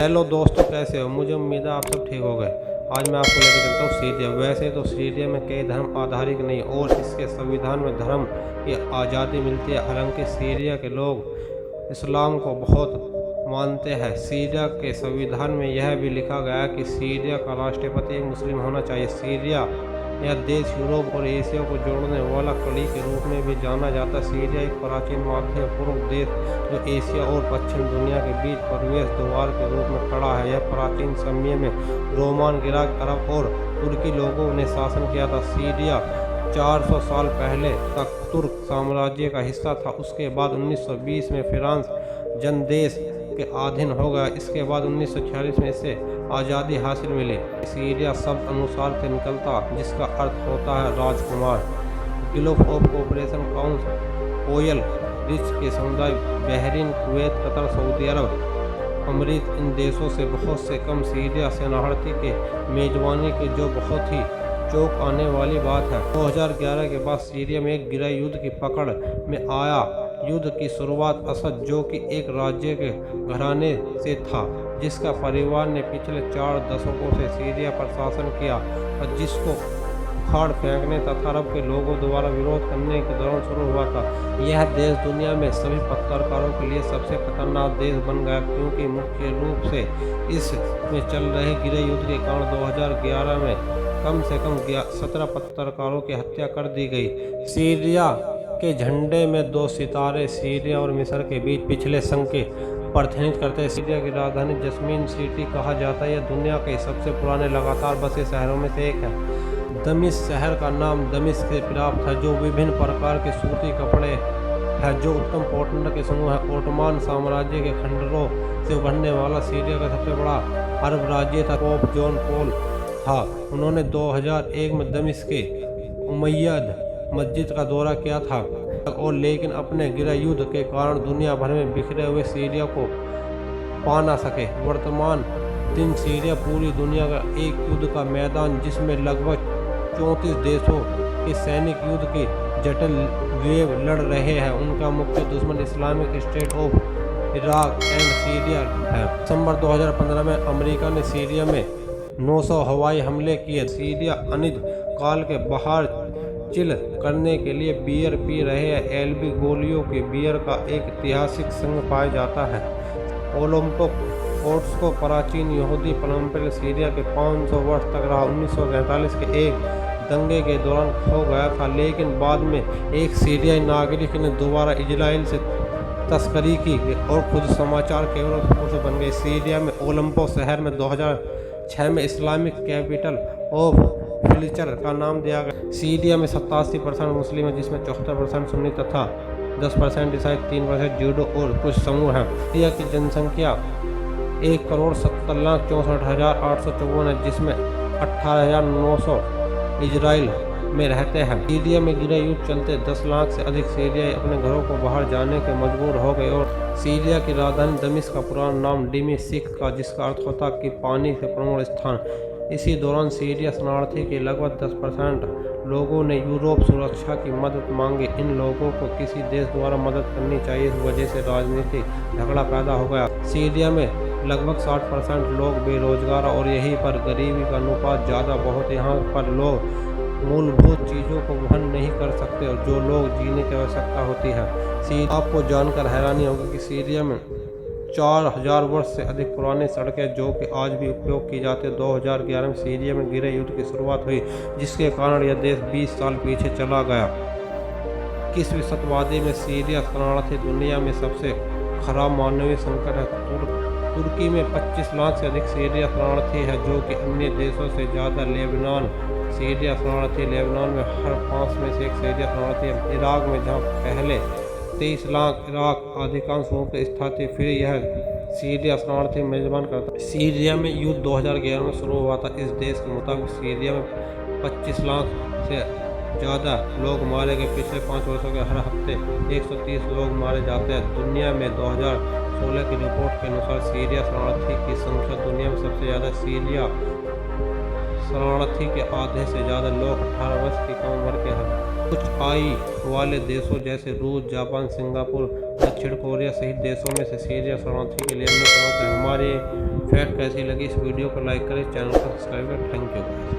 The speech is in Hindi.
हेलो दोस्तों, कैसे हो? मुझे उम्मीद है आप सब ठीक हो गए। आज मैं आपको लेकर चलता हूँ सीरिया। वैसे तो सीरिया में कई धर्म आधारित नहीं और इसके संविधान में धर्म की आज़ादी मिलती है। हालांकि सीरिया के लोग इस्लाम को बहुत मानते हैं। सीरिया के संविधान में यह भी लिखा गया है कि सीरिया का राष्ट्रपति एक मुस्लिम होना चाहिए। सीरिया यह देश यूरोप और एशिया को जोड़ने वाला कड़ी के रूप में भी जाना जाता है। सीरिया एक प्राचीन मध्य पूर्व देश जो एशिया और पश्चिम दुनिया के बीच प्रवेश द्वार के रूप में खड़ा है। यह प्राचीन समय में रोमान, गिराक, अरब और तुर्की लोगों ने शासन किया था। सीरिया 400 साल पहले तक तुर्क साम्राज्य का हिस्सा था। उसके बाद 1920 में फ्रांस जनदेश के अधीन हो गया। इसके बाद 1946 में इसे आज़ादी हासिल मिली। सीरिया शब्द अनुसार से निकलता जिसका अर्थ होता है राजकुमार। Gulf of cooperation council oil rich के समुदाय Bahrain, Kuwait, Qatar, Saudi Arab, अमरीक इन देशों से बहुत से कम सीरिया शरणार्थी के मेजबानी के जो बहुत ही चौंक आने वाली बात है। 2011 के बाद सीरिया में एक गृह युद्ध की पकड़ में आया। युद्ध की शुरुआत असद, जो कि एक राज्य के घराने से था, जिसका परिवार ने पिछले 4 दशकों से सीरिया पर शासन किया और जिसको उखाड़ फेंकने तथा अरब के लोगों द्वारा विरोध करने के दौरान शुरू हुआ था। यह देश दुनिया में सभी पत्रकारों के लिए सबसे खतरनाक देश बन गया, क्योंकि मुख्य रूप से इसमें चल रहे गृह युद्ध के कारण 2011 में कम से कम 17 पत्रकारों की हत्या कर दी गई। सीरिया के झंडे में 2 सितारे सीरिया और मिस्र के बीच पिछले संघ के प्रतिनिधित्व करते हैं। सीरिया की राजधानी जस्मीन सिटी कहा जाता है। यह दुनिया के सबसे पुराने लगातार बसे शहरों में से एक है। दमिश्क शहर का नाम दमिश्क से प्राप्त है, जो विभिन्न प्रकार के सूती कपड़े है, जो उत्तम पॉटनर के समूह है। ओटोमान साम्राज्य के खंडरों से उभरने वाला सीरिया का सबसे बड़ा अरब राज्य था। पोप जॉन पॉल था। उन्होंने 2001 में दमिश्क के उमैयद मस्जिद का दौरा किया था और लेकिन अपने गृह युद्ध के कारण दुनिया भर में बिखरे हुए सीरिया को पा ना सके। वर्तमान दिन सीरिया पूरी दुनिया का एक युद्ध का मैदान, जिसमें लगभग 34 देशों के सैनिक युद्ध की जटिल वेव लड़ रहे हैं। उनका मुख्य दुश्मन Islamic state of Iraq and Syria है। दिसंबर 2015 में अमेरिका ने सीरिया में 900 हवाई हमले किए। सीरिया अनिद काल के बाहर चिल करने के लिए बियर पी रहे हैं। एल्बी गोलियों के बियर का एक ऐतिहासिक संघ पाया जाता है। ओलंपो कोर्ट्स को प्राचीन यहूदी परंपरा सीरिया के 500 वर्ष तक रहा। 1947 के एक दंगे के दौरान खो गया था, लेकिन बाद में एक सीरियाई नागरिक ने दोबारा इजराइल से तस्करी की और खुद समाचार केवल पुरुष बन गए। सीरिया में ओलंपो शहर में 2006 में इस्लामिक कैपिटल ऑफ फ्यूचर का नाम दिया गया। सीरिया में 87% मुस्लिम है, जिसमें 74% सुन्नी तथा 10% ईसाई, 3% जूडो और कुछ समूह हैं। सीरिया की जनसंख्या 1,70,64,854 है, जिसमें 18,900 इजराइल में रहते हैं। सीरिया में गृह युद्ध चलते 10 लाख से अधिक सीरियाई अपने घरों को बाहर जाने के मजबूर हो गए और सीरिया की राजधानी दमिश्क का पुराना नाम डिमिश्क का, जिसका अर्थ होता कि पानी से पूर्ण स्थान। इसी दौरान सीरिया शरणार्थी के लगभग 10% लोगों ने यूरोप सुरक्षा की मदद मांगी। इन लोगों को किसी देश द्वारा मदद करनी चाहिए। इस वजह से राजनीतिक झगड़ा पैदा हो गया। सीरिया में लगभग 60% लोग बेरोजगार और यहीं पर गरीबी का अनुपात ज़्यादा बहुत। यहाँ पर लोग मूलभूत चीज़ों को वहन नहीं कर सकते और जो लोग जीने की आवश्यकता होती है। आपको जानकर हैरानी होगी कि सीरिया में 4000 वर्ष से अधिक पुरानी सड़कें जो कि आज भी उपयोग की जाती है। 2011 में सीरिया में गृह युद्ध की शुरुआत हुई, जिसके कारण यह देश 20 साल पीछे चला गया। 21वीं शताब्दी में सीरिया शरणार्थी दुनिया में सबसे खराब मानवीय संकट है। तुर्की में 25 लाख से अधिक सीरिया शरणार्थी है, जो कि अन्य देशों से ज़्यादा। लेबनान सीरिया शरणार्थी, लेबनान में हर 5 में से 1 सीरिया शरणार्थी है। इराक में जहाँ पहले 23 लाख इराक अधिकांश रूप से स्थित, फिर यह सीरिया शरणार्थी मेजबान करता है। सीरिया में युद्ध 2011 में शुरू हुआ था। इस देश के मुताबिक सीरिया में 25 लाख से ज़्यादा लोग मारे गए। पिछले 5 वर्षों के हर हफ्ते 130 लोग मारे जाते हैं। दुनिया में 2016 की रिपोर्ट के अनुसार सीरिया शरणार्थी की संख्या दुनिया में सबसे ज़्यादा। सीरिया शरणार्थी के आधे से ज़्यादा लोग 18 वर्ष की कम उम्र के हैं। आई वाले देशों जैसे रूस, जापान, सिंगापुर, दक्षिण कोरिया सहित देशों में से सीरिया शरणार्थी के लिए अन्य प्रमुख है। हमारे फैक्ट कैसी लगी इस वीडियो को लाइक करें, चैनल को सब्सक्राइब करें। Thank you.